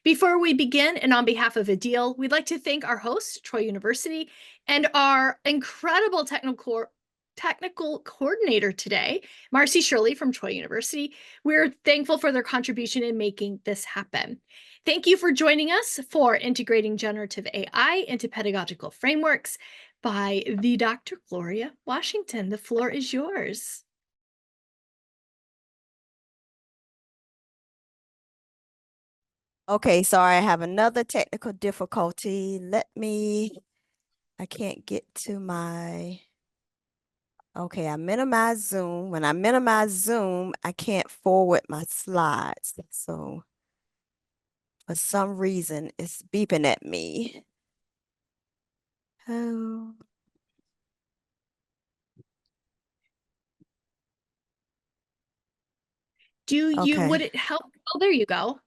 Before we begin, and on behalf of ADEIL, we'd like to thank our host, Troy University, and our incredible technical coordinator today, Marcy Shirley from Troy University. We're thankful for their contribution in making this happen. Thank you for joining us for Integrating Generative AI into Pedagogical Frameworks by the Dr. Gloria Washington. The floor is yours. Okay, sorry, I have another technical difficulty. I can't get to okay, I minimize Zoom. When I minimize Zoom, I can't forward my slides. So for some reason, it's beeping at me. Oh. Would it help? Oh, there you go.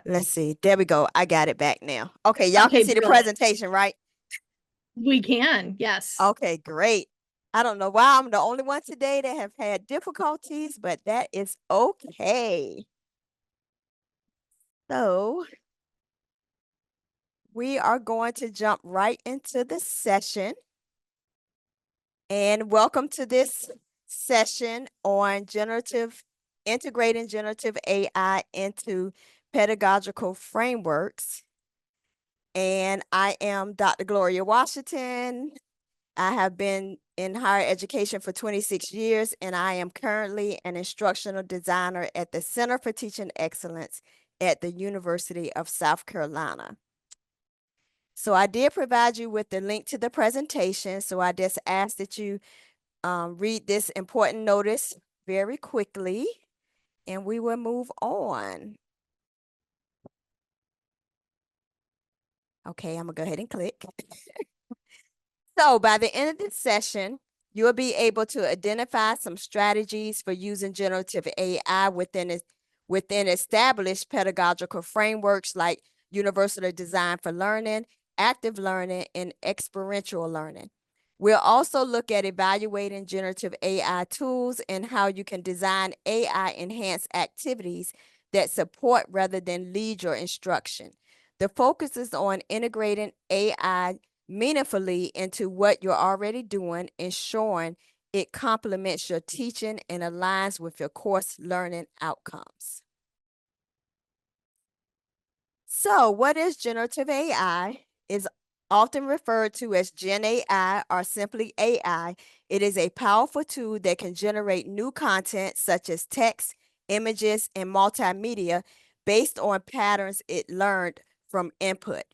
Let's see. There we go. I got it back now. Okay, y'all can see the presentation, right? We can, yes. Okay, great. I don't know why I'm the only one today that have had difficulties, but that is okay. So we are going to jump right into the session. And welcome to this session on integrating generative AI into pedagogical frameworks. And I am Dr. Gloria Washington. I have been in higher education for 26 years, and I am currently an instructional designer at the Center for Teaching Excellence at the University of South Carolina. So I did provide you with the link to the presentation, so I just ask that you read this important notice very quickly, and we will move on. Okay, I'm gonna go ahead and click. So by the end of this session, you'll be able to identify some strategies for using generative AI within established pedagogical frameworks like universal design for learning, active learning, and experiential learning. We'll also look at evaluating generative AI tools and how you can design AI-enhanced activities that support rather than lead your instruction. The focus is on integrating AI meaningfully into what you're already doing, ensuring it complements your teaching and aligns with your course learning outcomes. So what is generative AI? Is often referred to as Gen AI or simply AI. It is a powerful tool that can generate new content such as text, images, and multimedia based on patterns it learned from input.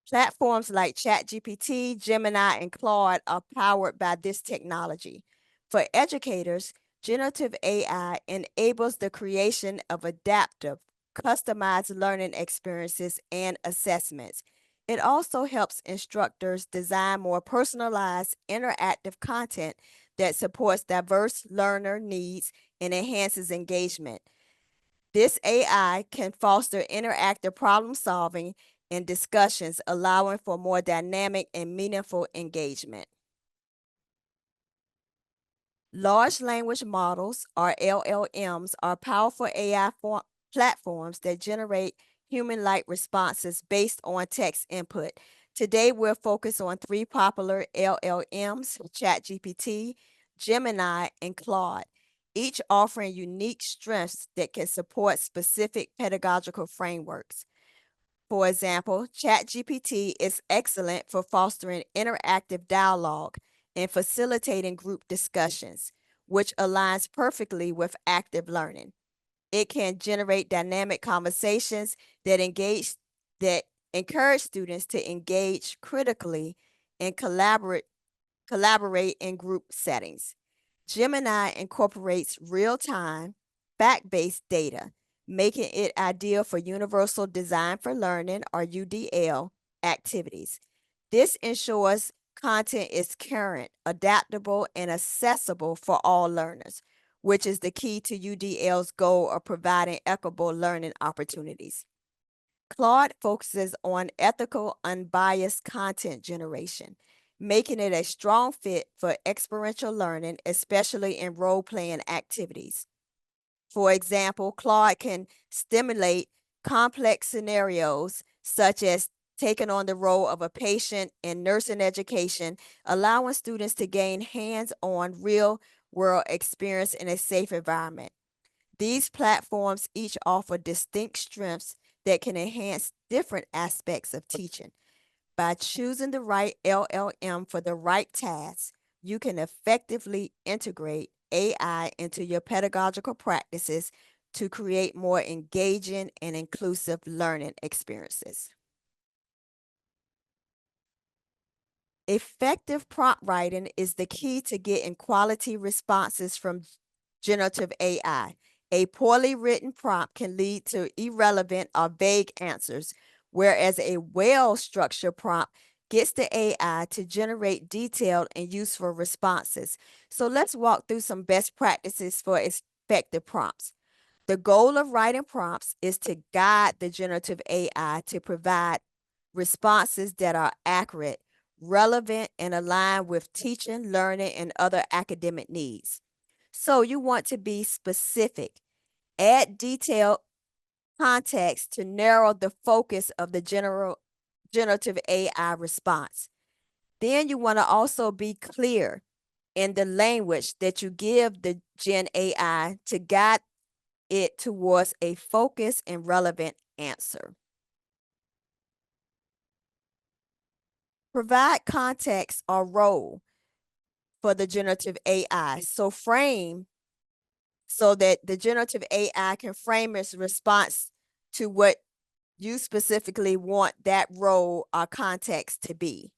Platforms like ChatGPT, Gemini, and Claude are powered by this technology. For educators, generative AI enables the creation of adaptive, customized learning experiences and assessments. It also helps instructors design more personalized, interactive content that supports diverse learner needs and enhances engagement. This AI can foster interactive problem solving and discussions, allowing for more dynamic and meaningful engagement. Large language models, or LLMs, are powerful AI platforms that generate human-like responses based on text input. Today, we'll focus on three popular LLMs: ChatGPT, Gemini, and Claude, each offering unique strengths that can support specific pedagogical frameworks. For example, ChatGPT is excellent for fostering interactive dialogue and facilitating group discussions, which aligns perfectly with active learning. It can generate dynamic conversations that encourage students to engage critically and collaborate in group settings. Gemini incorporates real-time, fact-based data, making it ideal for Universal Design for Learning, or UDL, activities. This ensures content is current, adaptable, and accessible for all learners, which is the key to UDL's goal of providing equitable learning opportunities. Claude focuses on ethical, unbiased content generation, making it a strong fit for experiential learning, especially in role-playing activities. For example, Claude can stimulate complex scenarios, such as taking on the role of a patient in nursing education, allowing students to gain hands-on real-world experience in a safe environment. These platforms each offer distinct strengths that can enhance different aspects of teaching. By choosing the right LLM for the right task, you can effectively integrate AI into your pedagogical practices to create more engaging and inclusive learning experiences. Effective prompt writing is the key to getting quality responses from generative AI. A poorly written prompt can lead to irrelevant or vague answers, whereas a well-structured prompt gets the AI to generate detailed and useful responses. So let's walk through some best practices for effective prompts. The goal of writing prompts is to guide the generative AI to provide responses that are accurate, relevant, and aligned with teaching, learning, and other academic needs. So you want to be specific. Add detailed context to narrow the focus of the generative AI response. Then you want to also be clear in the language that you give the Gen AI to guide it towards a focused and relevant answer. Provide context or role for the generative AI. So frame so that the generative AI can frame its response to what you specifically want that role or context to be.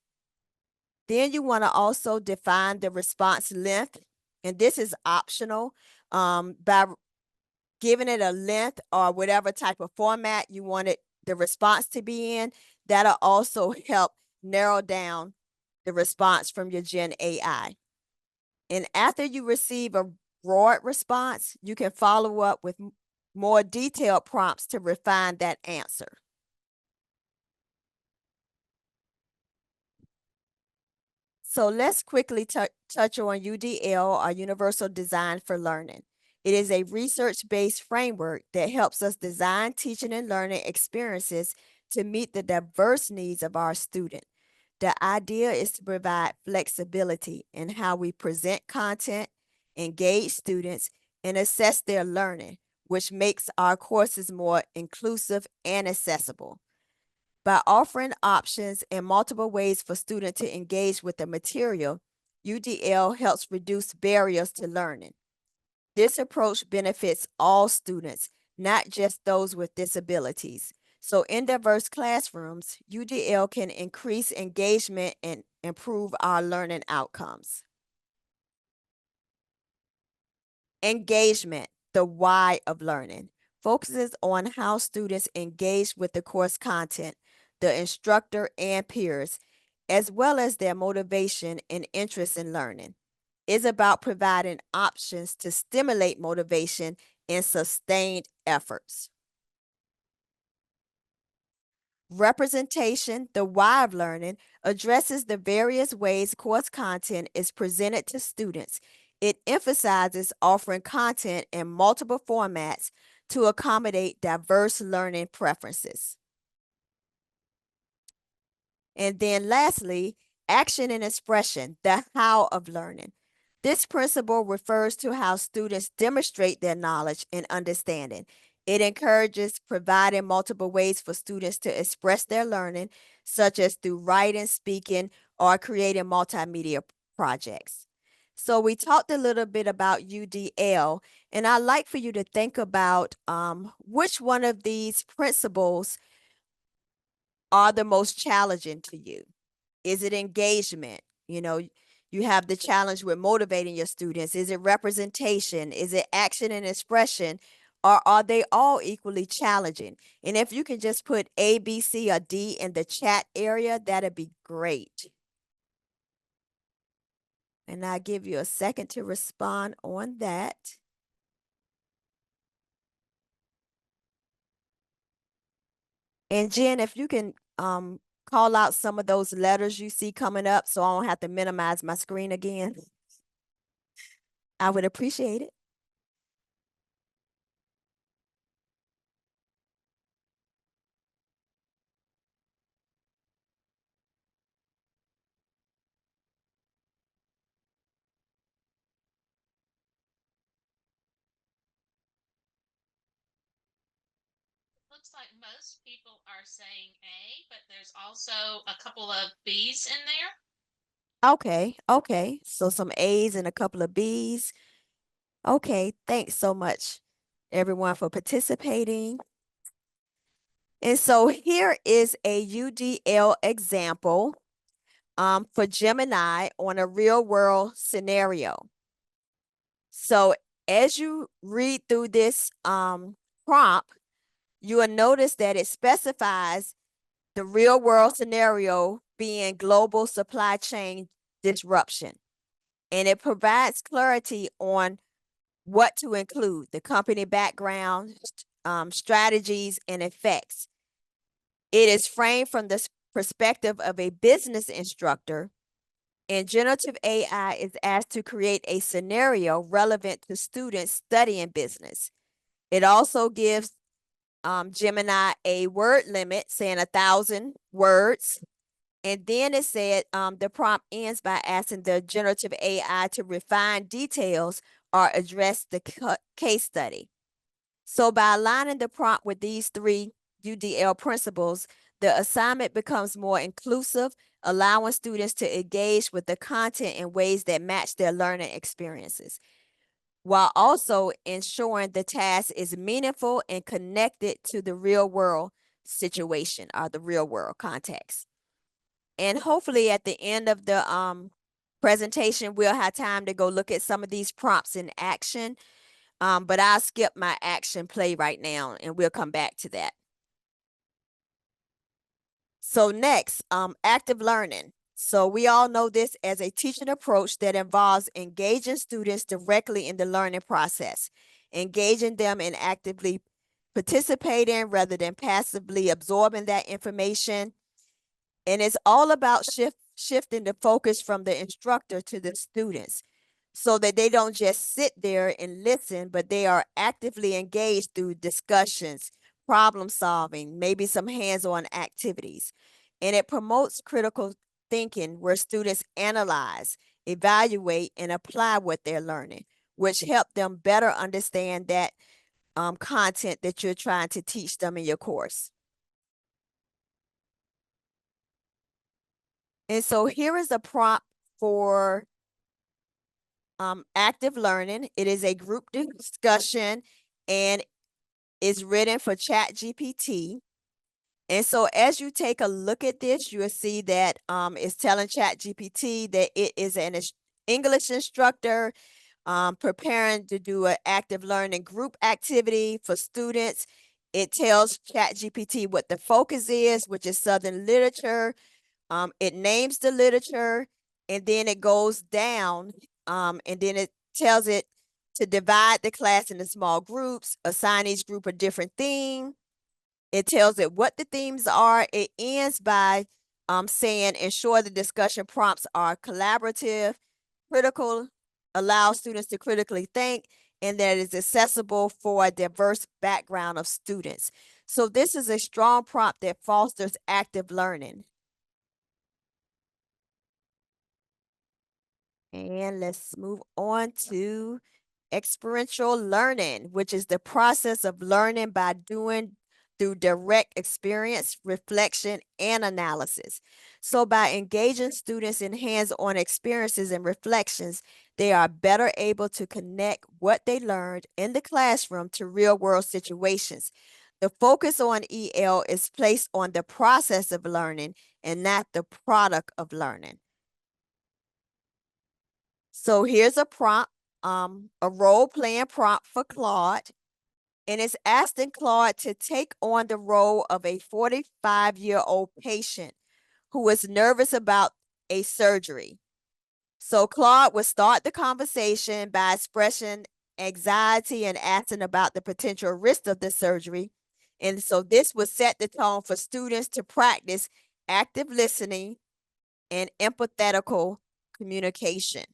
Then you want to also define the response length, and this is optional by giving it a length or whatever type of format you want it the response to be in. That'll also help narrow down the response from your Gen AI. And after you receive a broad response, you can follow up with more detailed prompts to refine that answer. So let's quickly touch on UDL, or Universal Design for Learning. It is a research-based framework that helps us design teaching and learning experiences to meet the diverse needs of our student. The idea is to provide flexibility in how we present content, engage students, and assess their learning, which makes our courses more inclusive and accessible. By offering options and multiple ways for students to engage with the material, UDL helps reduce barriers to learning. This approach benefits all students, not just those with disabilities. So in diverse classrooms, UDL can increase engagement and improve our learning outcomes. Engagement, the why of learning, focuses on how students engage with the course content, the instructor, and peers, as well as their motivation and interest in learning. It's about providing options to stimulate motivation and sustained efforts. Representation, the why of learning, addresses the various ways course content is presented to students. It emphasizes offering content in multiple formats to accommodate diverse learning preferences. And then lastly, action and expression, the how of learning. This principle refers to how students demonstrate their knowledge and understanding. It encourages providing multiple ways for students to express their learning, such as through writing, speaking, or creating multimedia projects. So we talked a little bit about UDL, and I'd like for you to think about which one of these principles are the most challenging to you. Is it engagement? You have the challenge with motivating your students. Is it representation? Is it action and expression? Or are they all equally challenging? And if you can just put A, B, C, or D in the chat area, that'd be great. And I'll give you a second to respond on that. And Jen, if you can call out some of those letters you see coming up so I don't have to minimize my screen again, I would appreciate it. looks like most people are saying A, but there's also a couple of B's in there. Okay, okay. So some A's and a couple of B's. Okay, thanks so much, everyone, for participating. And so here is a UDL example for Gemini on a real world scenario. So as you read through this prompt, you will notice that it specifies the real world scenario being global supply chain disruption. And it provides clarity on what to include, the company background, strategies, and effects. It is framed from the perspective of a business instructor, and generative AI is asked to create a scenario relevant to students studying business. It also gives Gemini a word limit, saying 1,000 words. And then it said the prompt ends by asking the generative AI to refine details or address the case study. So by aligning the prompt with these three UDL principles, the assignment becomes more inclusive, allowing students to engage with the content in ways that match their learning experiences, while also ensuring the task is meaningful and connected to the real world situation or the real world context. And hopefully at the end of the presentation, we'll have time to go look at some of these prompts in action. But I'll skip my action play right now and we'll come back to that. So next, active learning. So we all know this as a teaching approach that involves engaging students directly in the learning process, engaging them in actively participating rather than passively absorbing that information. And it's all about shifting the focus from the instructor to the students so that they don't just sit there and listen, but they are actively engaged through discussions, problem solving, maybe some hands-on activities. And it promotes critical thinking where students analyze, evaluate, and apply what they're learning, which help them better understand that content that you're trying to teach them in your course. And so here is a prompt for active learning. It is a group discussion and is written for ChatGPT. And so as you take a look at this, you will see that it's telling ChatGPT that it is an English instructor preparing to do an active learning group activity for students. It tells ChatGPT what the focus is, which is Southern literature. It names the literature, and then it goes down, and then it tells it to divide the class into small groups, assign each group a different theme. It tells it what the themes are. It ends by saying ensure the discussion prompts are collaborative, critical, allow students to critically think, and that it is accessible for a diverse background of students. So this is a strong prompt that fosters active learning. And let's move on to experiential learning, which is the process of learning by doing through direct experience, reflection, and analysis. So by engaging students in hands-on experiences and reflections, they are better able to connect what they learned in the classroom to real-world situations. The focus on EL is placed on the process of learning and not the product of learning. So here's a prompt, a role-playing prompt for Claude, and it's asking Claude to take on the role of a 45-year-old patient who is nervous about a surgery. So Claude will start the conversation by expressing anxiety and asking about the potential risk of the surgery. And so this will set the tone for students to practice active listening and empathetical communication.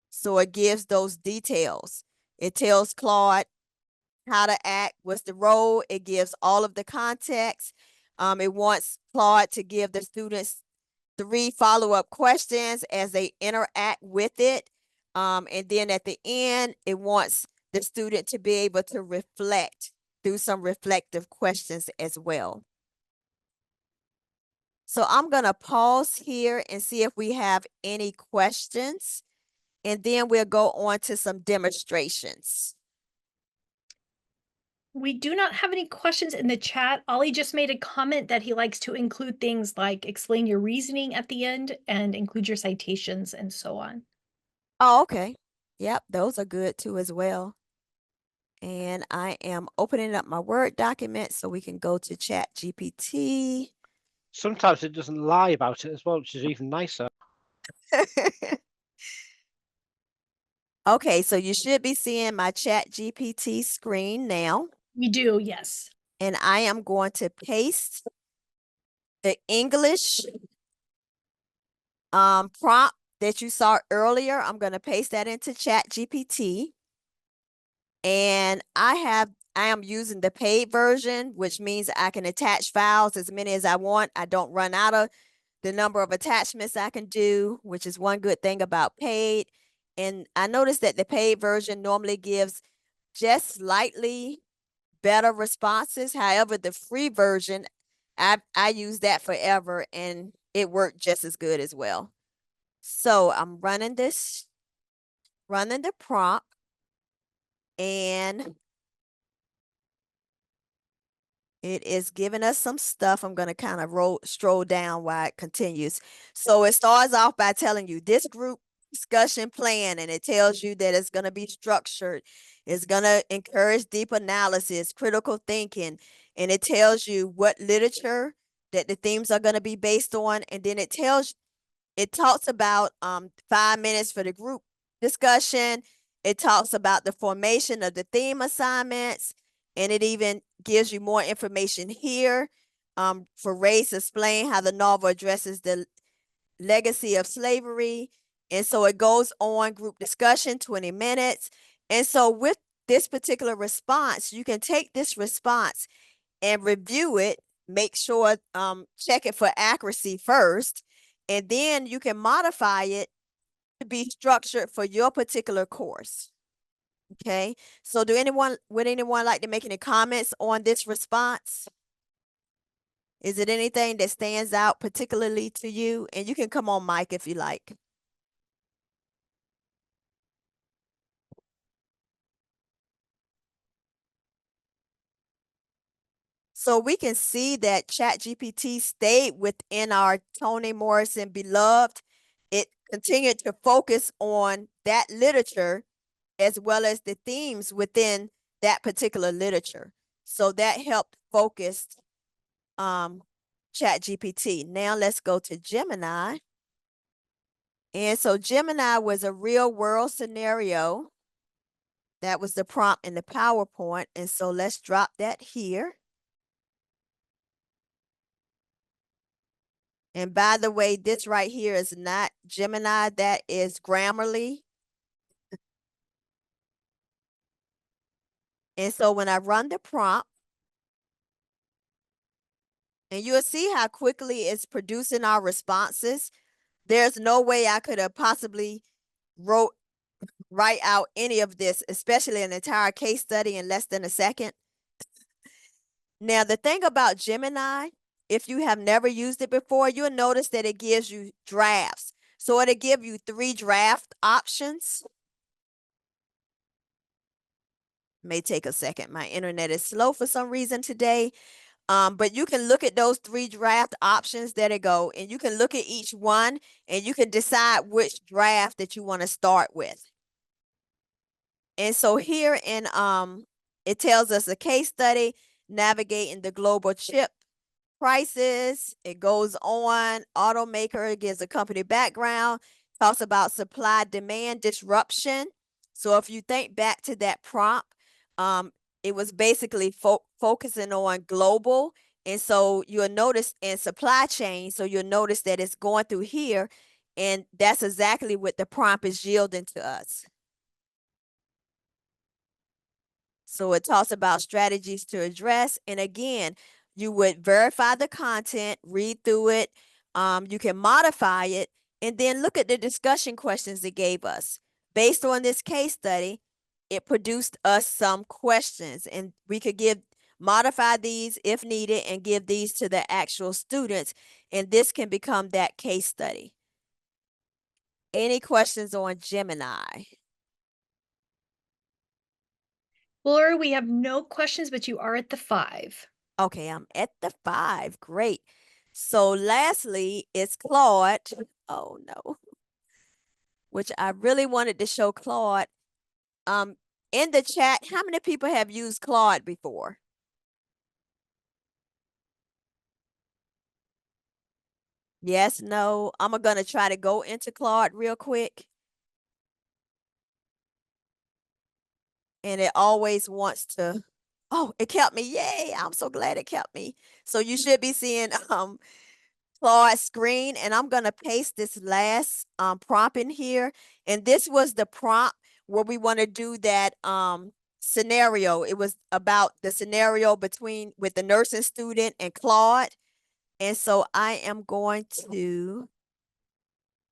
So it gives those details. It tells Claude how to act, what's the role. It gives all of the context. It wants Claude to give the students 3 follow-up questions as they interact with it. And then at the end, it wants the student to be able to reflect through some reflective questions as well. So I'm going to pause here and see if we have any questions, and then we'll go on to some demonstrations. We do not have any questions in the chat. Ollie just made a comment that he likes to include things like explain your reasoning at the end and include your citations and so on. Oh, okay. Yep, those are good too as well. And I am opening up my Word document so we can go to Chat GPT. Sometimes it doesn't lie about it as well, which is even nicer. Okay, so you should be seeing my Chat GPT screen now. We do, yes. And I am going to paste the English prompt that you saw earlier. I'm going to paste that into Chat GPT. And I am using the paid version, which means I can attach files as many as I want. I don't run out of the number of attachments I can do, which is one good thing about paid. And I noticed that the paid version normally gives just slightly better responses. However, the free version, I use that forever and it worked just as good as well. So I'm running the prompt, and it is giving us some stuff. I'm going to kind of stroll down while it continues. So it starts off by telling you this group discussion plan, and it tells you that it's going to be structured. It's going to encourage deep analysis, critical thinking, and it tells you what literature that the themes are going to be based on. And then it talks about 5 minutes for the group discussion. It talks about the formation of the theme assignments, and it even gives you more information here for Race explain how the novel addresses the legacy of slavery. And so it goes on group discussion, 20 minutes. And so with this particular response, you can take this response and review it, make sure, check it for accuracy first, and then you can modify it to be structured for your particular course. Okay, so would anyone like to make any comments on this response? Is it anything that stands out particularly to you? And you can come on mic if you like. So we can see that ChatGPT stayed within our Toni Morrison beloved. It continued to focus on that literature as well as the themes within that particular literature. So that helped focus ChatGPT. Now let's go to Gemini. And so Gemini was a real world scenario. That was the prompt in the PowerPoint. And so let's drop that here. And by the way, this right here is not Gemini, that is Grammarly. And so when I run the prompt, and you'll see how quickly it's producing our responses. There's no way I could have possibly write out any of this, especially an entire case study in less than a second. Now, the thing about Gemini, if you have never used it before, you'll notice that it gives you drafts. So it'll give you 3 draft options. May take a second. My internet is slow for some reason today. But you can look at those 3 draft options. There they go. And you can look at each one and you can decide which draft that you want to start with. And so here in it tells us a case study, navigating the global chip prices. It goes on, automaker gives a company background, talks about supply demand disruption. So if you think back to that prompt, it was basically focusing on global. And so you'll notice in supply chain, so you'll notice that it's going through here, and that's exactly what the prompt is yielding to us. So it talks about strategies to address. And again, you would verify the content, read through it. You can modify it, and then look at the discussion questions it gave us. Based on this case study, it produced us some questions, and we could give modify these if needed, and give these to the actual students. And this can become that case study. Any questions on Gemini? Laura, we have no questions, but you are at the 5. Okay, I'm at the 5. Great. So lastly, it's Claude. Oh no. Which I really wanted to show Claude. In the chat, how many people have used Claude before? Yes, no. I'm gonna try to go into Claude real quick. And it always wants to, oh, it kept me. Yay. I'm so glad it kept me. So you should be seeing Claude's screen, and I'm gonna paste this last prompt in here. And this was the prompt where we want to do that scenario. It was about the scenario with the nursing student and Claude. And so I am going to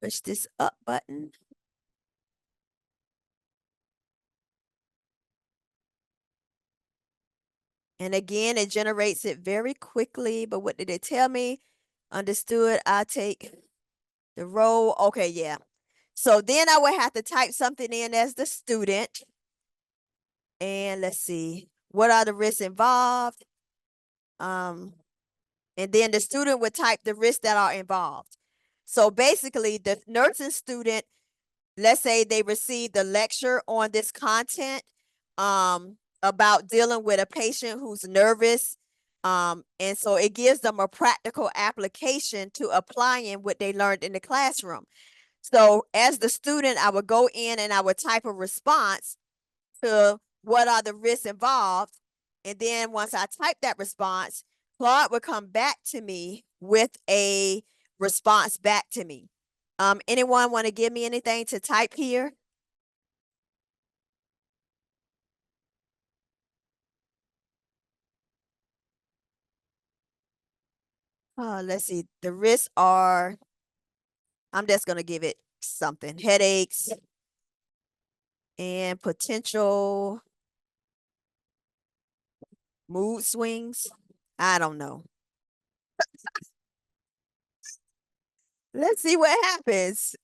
push this up button. And again, it generates it very quickly. But what did it tell me? Understood. I take the role. Okay, yeah. So then I would have to type something in as the student. And let's see, what are the risks involved? And then the student would type the risks that are involved. So basically, the nursing student, let's say they received the lecture on this content about dealing with a patient who's nervous. And so it gives them a practical application to applying what they learned in the classroom. So as the student, I would go in and I would type a response to what are the risks involved. And then once I type that response, Claude would come back to me with a response back to me. Anyone want to give me anything to type here? Let's see. The risks are, I'm just going to give it something. Headaches and potential mood swings. I don't know. Let's see what happens.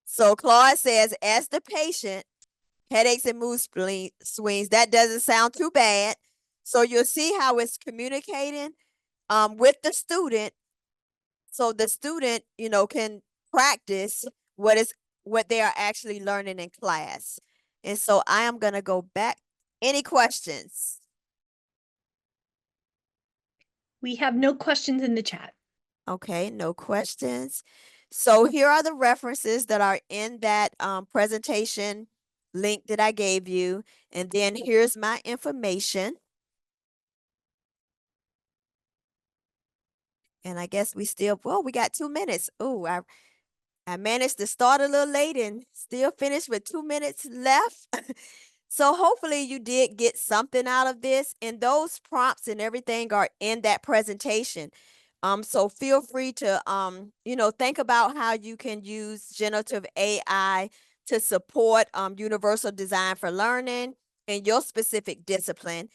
So Claude says, as the patient, headaches and mood swings, that doesn't sound too bad. So you'll see how it's communicating with the student. So the student, can practice what they are actually learning in class. And so I am going to go back. Any questions? We have no questions in the chat. Okay, no questions. So here are the references that are in that presentation link that I gave you. And then here's my information. And I guess we got 2 minutes. Oh, I managed to start a little late and still finish with 2 minutes left. So hopefully you did get something out of this, and those prompts and everything are in that presentation. So feel free to, think about how you can use generative AI to support universal design for learning in your specific discipline.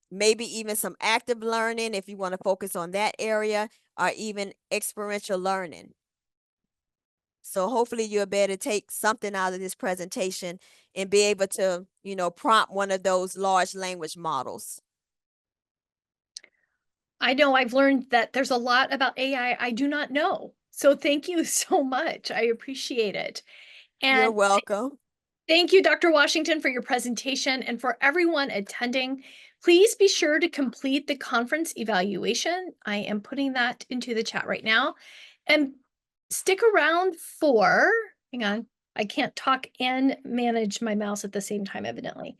Maybe even some active learning if you want to focus on that area, or even experiential learning. So hopefully you'll be able to take something out of this presentation and be able to, prompt one of those large language models. I know I've learned that there's a lot about AI I do not know. So thank you so much. I appreciate it. You're And welcome. thank you, Dr. Washington, for your presentation, and for everyone attending. Please be sure to complete the conference evaluation. I am putting that into the chat right now. And stick around for, hang on, I can't talk and manage my mouse at the same time, evidently.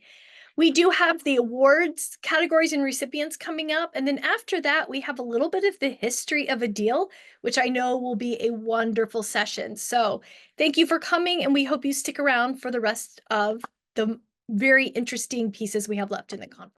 We do have the awards categories and recipients coming up. And then after that, we have a little bit of the history of ADEIL, which I know will be a wonderful session. So thank you for coming, and we hope you stick around for the rest of the very interesting pieces we have left in the conference.